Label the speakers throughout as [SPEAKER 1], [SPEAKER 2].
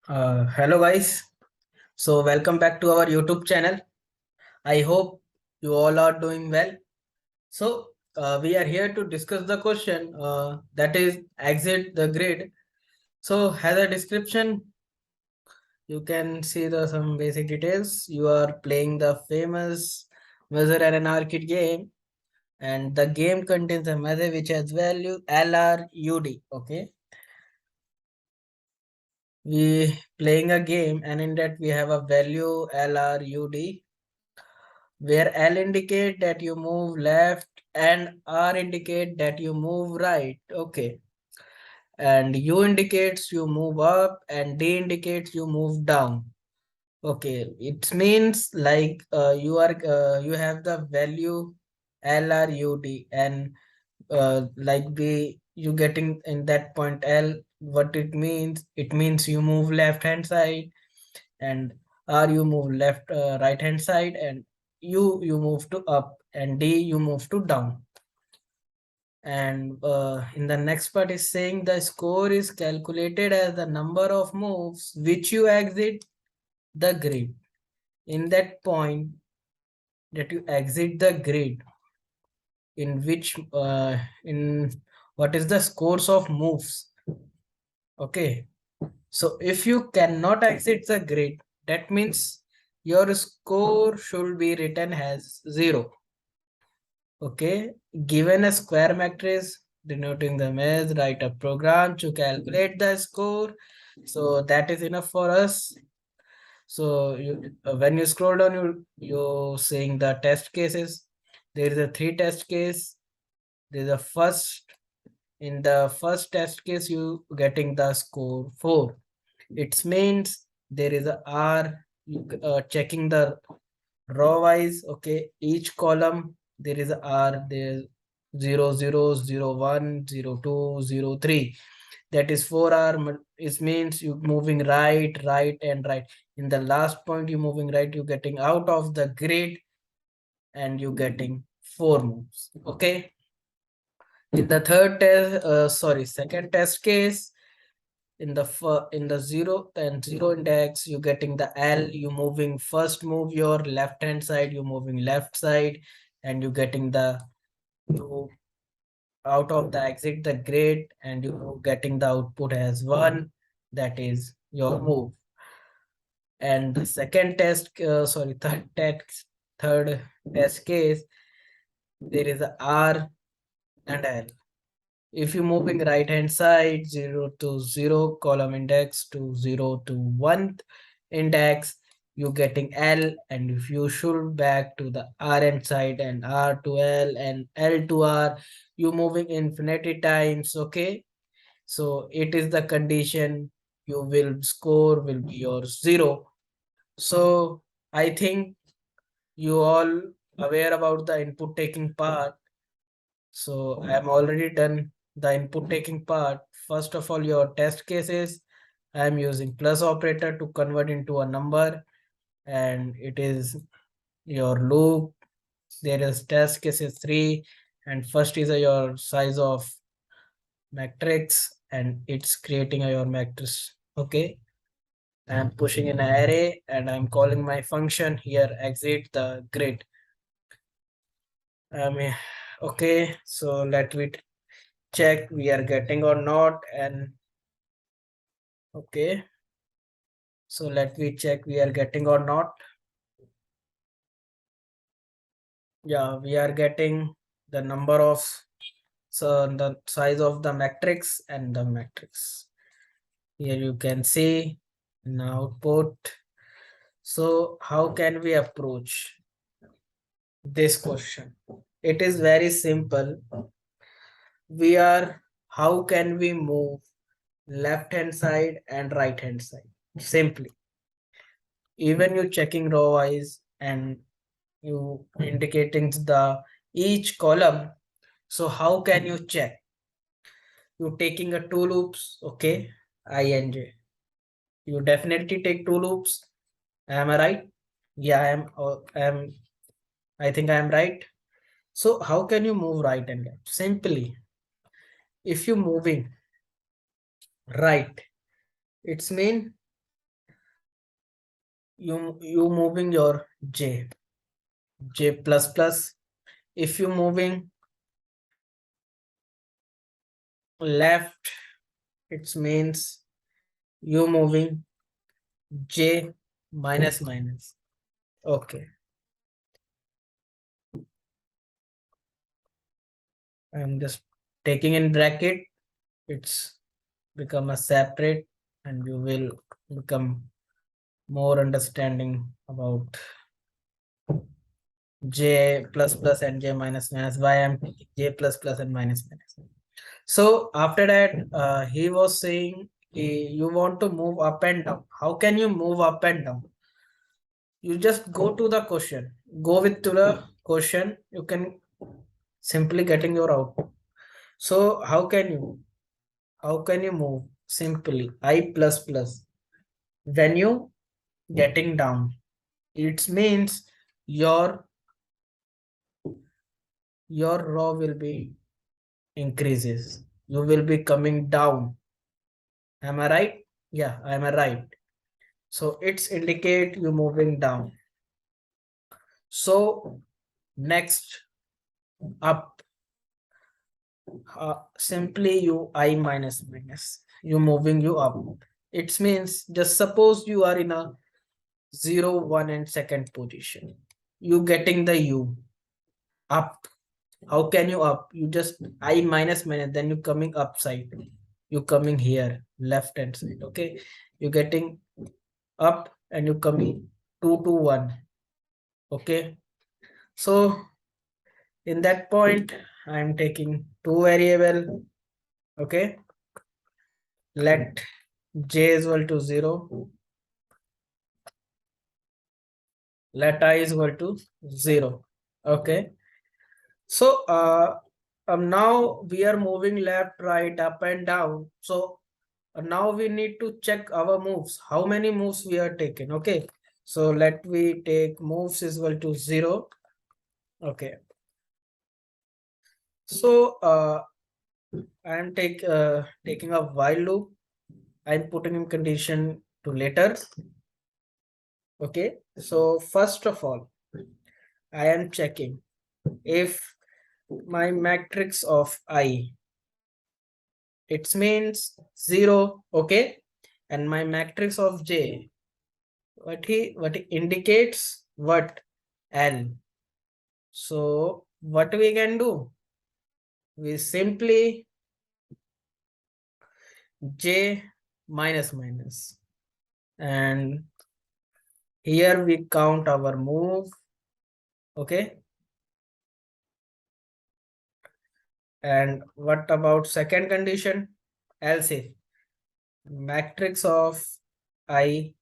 [SPEAKER 1] Hello guys. So welcome back to our YouTube channel. I hope you all are doing well. So we are here to discuss the question that is exit the grid. So as a description, you can see the some basic details. You are playing the famous measure and an arcade game, and the game contains a measure which has value LRUD. Okay, we playing a game, and in that we have a value LRUD where L indicate that you move left and R indicate that you move right. Okay. And U indicates you move up and D indicates you move down. Okay. It means like you have the value LRUD, and like you getting in that point L, what it means you move left hand side, and R you move left right hand side, and you move to up, and D you move to down. And in the next part is saying the score is calculated as the number of moves which you exit the grid. In that point that you exit the grid, in which in what is the scores of moves. Okay, so if you cannot exit the grid, that means your score should be written as 0. Okay, given a square matrix denoting the maze, write a program to calculate the score. So that is enough for us. So when you scroll down, you're seeing the test cases. There is a 3 test case. There is a first. In the first test case, you getting the score 4. It means there is a R. Checking the row wise. Okay, each column there is a R. There 0 0 0 1 0 2 0 3. That is 4R. It means you moving right, right, and right. In the last point, you moving right, you getting out of the grid, and you getting 4 moves. Okay. In the second test case, in the 0 and 0 index, you getting the L, you moving first move your left hand side, you moving left side, and you getting the you out of the exit the grid, and you getting the output as 1. That is your move. And the third test case, there is a R and L. If you moving right hand side 0 to 0 column index to 0 to 1 index, you getting L, and if you should back to the R end side and R to L and L to R, you moving infinity times. Okay, so it is the condition you will score will be your 0. So I think you all aware about the input taking part. So I am already done the input taking part. First of all, your test cases, I am using plus operator to convert into a number, and it is your loop. There is test cases 3, and first is your size of matrix, and it's creating your matrix. Okay, I am pushing in an array, and I'm calling my function here exit the grid. Okay, so let me check we are getting or not. And okay, so let me check we are getting or not. Yeah, we are getting the number of, so the size of the matrix and the matrix. Here you can see in output. So how can we approach this question? It is very simple. How can we move left hand side and right hand side? Simply, even you checking row wise and you indicating the each column. So how can you check? You taking a 2 loops. Okay, ing. You definitely take 2 loops. Am I right? Yeah, I think I am right. So how can you move right and left? Simply, if you moving right, it's mean you moving your j plus plus. If you moving left, it means you moving j minus minus. Okay, I'm just taking in bracket. It's become a separate, and you will become more understanding about j plus plus and j minus minus. Why I'm taking j plus plus and minus minus. So after that, he was saying, you want to move up and down. How can you move up and down? You just go to the question. Go with to the question. You can simply getting your output. So how can you move? Simply I plus plus. When you getting down, it means your row will be increases. You will be coming down. Am I right? Yeah, am I right? So it's indicate you moving down. So next up, simply you I minus minus, you moving you up. It means just suppose you are in a 0, 1 and second position. You getting the u up. How can you up? You just I minus minus, then you coming upside. You coming here, left hand side. Okay. You getting up and you coming 2 to 1. Okay. So in that point, I'm taking two variable. Okay. Let j is equal to 0. Let I is equal to 0. Okay. So now we are moving left, right, up and down. So now we need to check our moves. How many moves we are taking? Okay. So let we take moves is equal to 0. Okay. So I am taking a while loop. I'm putting in condition to later. Okay. So first of all, I am checking if my matrix of I, it means 0. Okay. And my matrix of J, what he indicates what L. So what we can do? We simply J minus minus, and here we count our move. Okay. And what about second condition? Else if matrix of I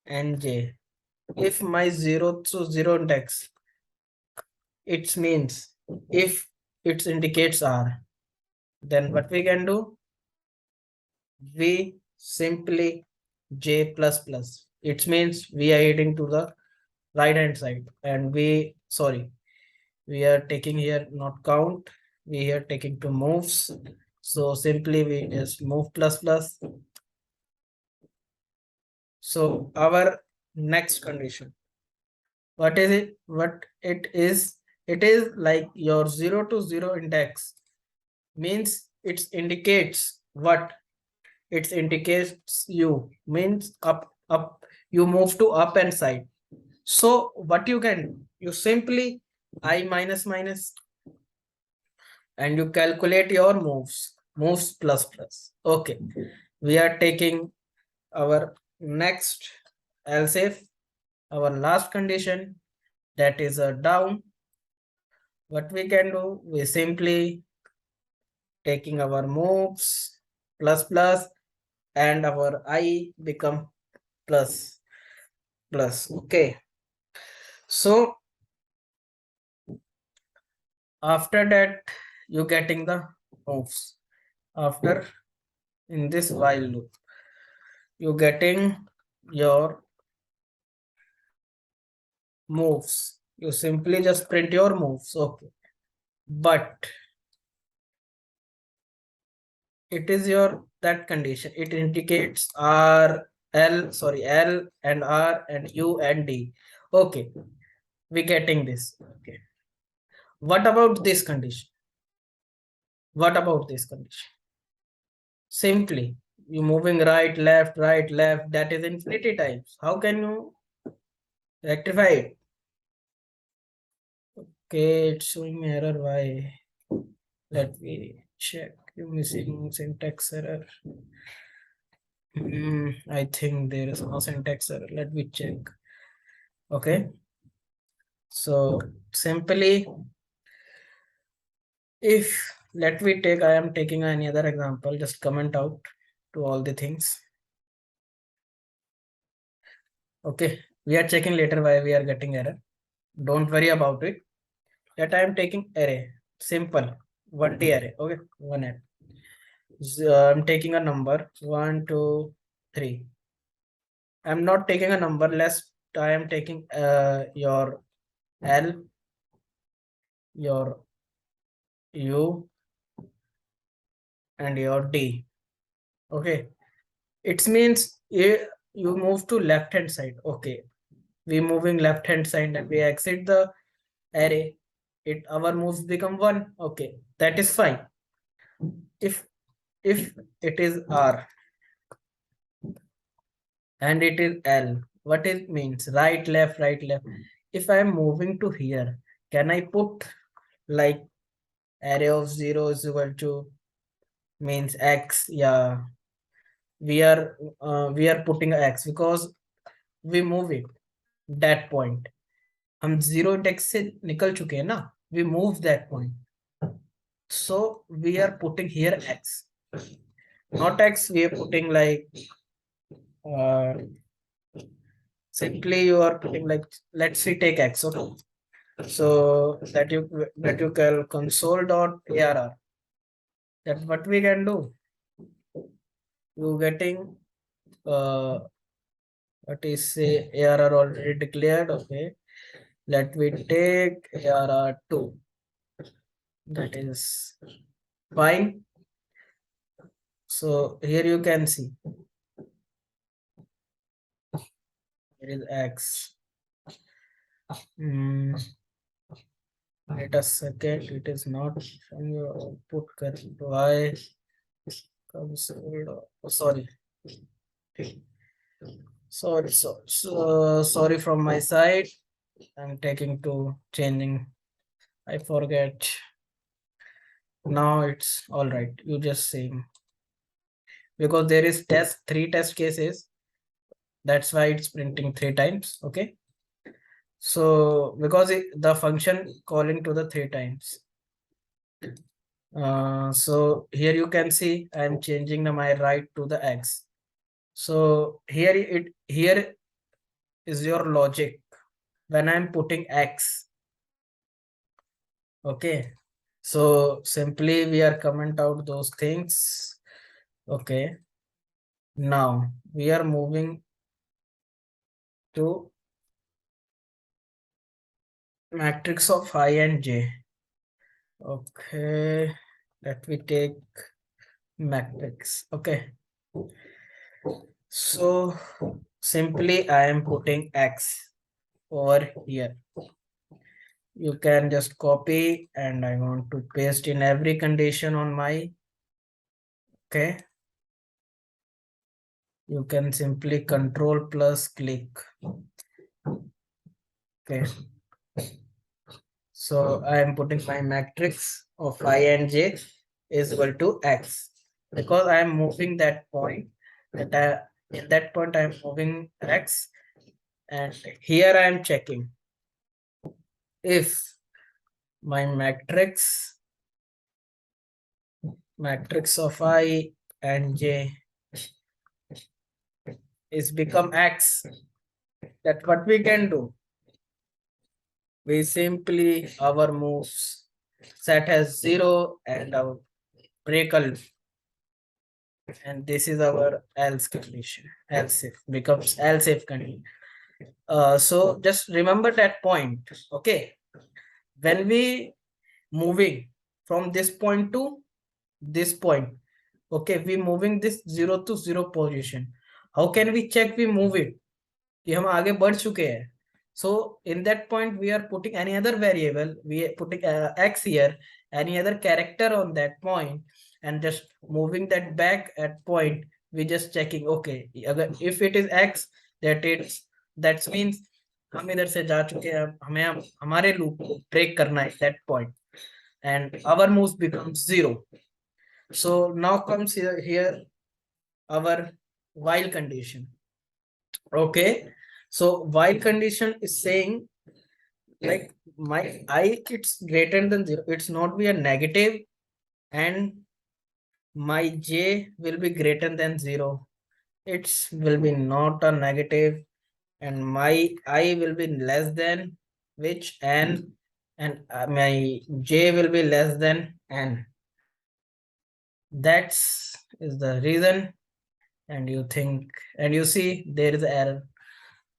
[SPEAKER 1] and J, if my 0 to 0 index, it means if it indicates R, then what we can do? We simply J plus plus. It means we are heading to the right hand side, and we are taking here not count, we are taking to moves. So simply we just move plus plus. So our next condition, what is it? What it is? It is like your 0 to 0 index means it indicates what? It indicates you means up. You move to up and side. So what you can do? You simply I minus minus, and you calculate your moves plus plus. Okay. We are taking our next else if our last condition, that is a down. What we can do? We simply taking our moves plus plus, and our I become plus plus. Okay. So after that, you getting the moves. After in this while loop, you getting your moves. You simply just print your moves. Okay. But it is your that condition. It indicates R L and R and U and D. Okay, we getting this. Okay. What about this condition? What about this condition? Simply, you moving right, left, that is infinity times. How can you rectify it? Okay, it's showing error. Why? Let me check. You missing syntax error. I think there is no syntax error. Let me check. Okay. So simply, if let me take, I am taking any other example, just comment out to all the things. Okay, we are checking later why we are getting error. Don't worry about it. That I am taking array, simple, 1D array. Okay, one array. I'm taking a number 1, 2, 3. I'm not taking a number less. I am taking your L, your U, and your D. Okay, it means you move to left hand side. Okay, we moving left hand side and we exit the array. It our moves become 1. Okay, that is fine. If it is R and it is L, what it means? Right, left, right, left. If I am moving to here, can I put like array of 0 is equal to means X? Yeah, we are putting X because we move it that point. हम 0 index से निकल चुके हैं ना, we move that point. So we are putting here X, not X. We are putting like simply you are putting like, let's see, take X. Okay, so that you can console.arr. That's what we can do. You getting what is say ARR already declared. Okay, let me take ARR2. That is fine. So here you can see here is X. Wait a second, it is not showing your output correct. Why? Console. Oh, sorry. Sorry from my side. I'm taking to changing. I forget. Now it's all right. You just saying because there is three test cases. That's why it's printing 3 times. Okay. So because the function calling to the 3 times. So here you can see I'm changing my right to the X. So here is your logic when I'm putting X. Okay, so simply we are comment out those things. Okay, now we are moving to matrix of I and J. Okay, let me take matrix. Okay, so simply I am putting X over here. You can just copy and I want to paste in every condition on my. Okay, you can simply control plus click. Okay, so I am putting my matrix of I and J is equal to X because I am moving that point. In that point I am moving X, and here I am checking if my matrix of I and J is become X. That's what we can do. We simply our moves set as 0 and our break a loop. And this is our else condition. Else if becomes else if condition. So just remember that point. Okay, when we moving from this point to this point, okay, we moving this 0 to 0 position. how can we check we move it कि हम आगे बढ़ चुके हैं. So in that point we are putting any other variable, we are putting x here, any other character on that point, and just moving that back at point. We just checking, okay, अगर if it is x, that means हम इधर से जा चुके हैं, हमें हमारे loop को ब्रेक करना है that point, and our moves becomes 0. So now comes here our while condition. Okay, so while condition is saying like my I, it's greater than 0, it's not be a negative, and my j will be greater than 0, it's will be not a negative, and my I will be less than which n, and my j will be less than n. That's is the reason. And you think, and you see there is error,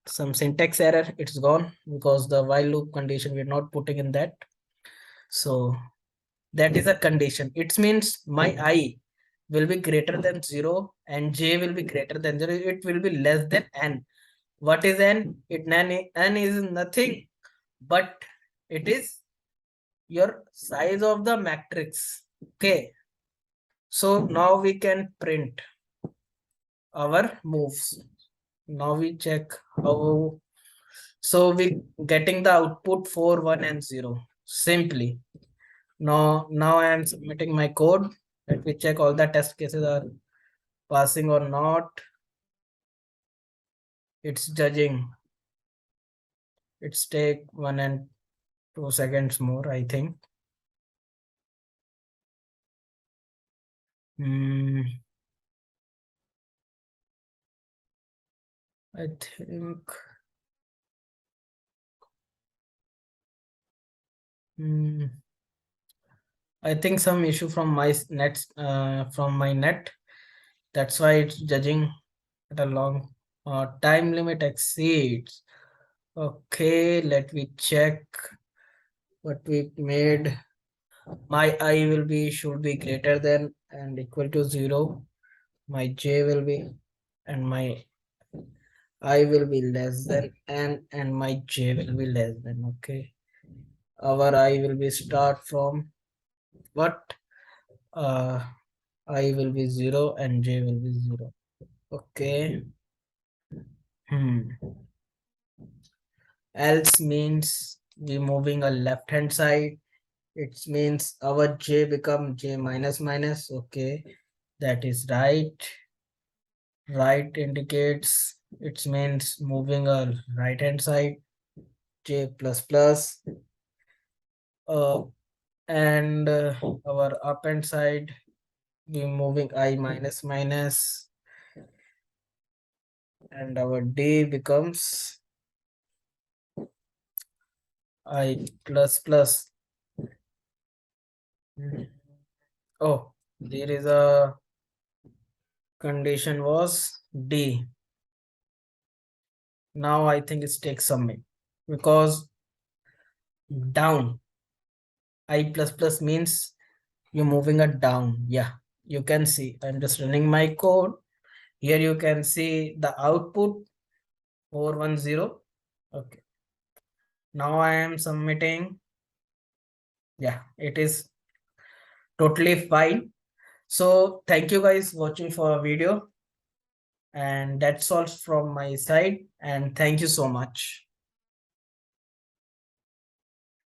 [SPEAKER 1] some syntax error, it's gone because the while loop condition we're not putting in that. So that is a condition. It means my I will be greater than 0 and j will be greater than 0, it will be less than n. What is n? N is nothing but it is your size of the matrix. Okay, so now we can print our moves. Now we check how. So we getting the output 4, 1 and 0 simply. Now I am submitting my code. Let me check all the test cases are passing or not. It's judging. It's take 1 and 2 seconds more, I think. I think I think some issue from my net, that's why it's judging at a long time limit exceeds. Okay, let me check what we made. My I will be should be greater than and equal to 0. My j will be, and my I will be less than n, and my j will be less than. Okay, our I will be start from what? I will be 0 and j will be 0. Okay. Else means we moving a left hand side. It means our j become j minus minus. Okay, that is right. Right indicates it means moving a right hand side, j plus plus. And our up hand side we moving I minus minus, and our d becomes I plus plus. Oh, there is a condition was d. Now I think it's take submit because down I plus plus means you're moving it down. Yeah, you can see I'm just running my code. Here you can see the output 410. Okay, now I am submitting. Yeah, it is totally fine. So thank you guys watching for a video, and that's all from my side, and thank you so much.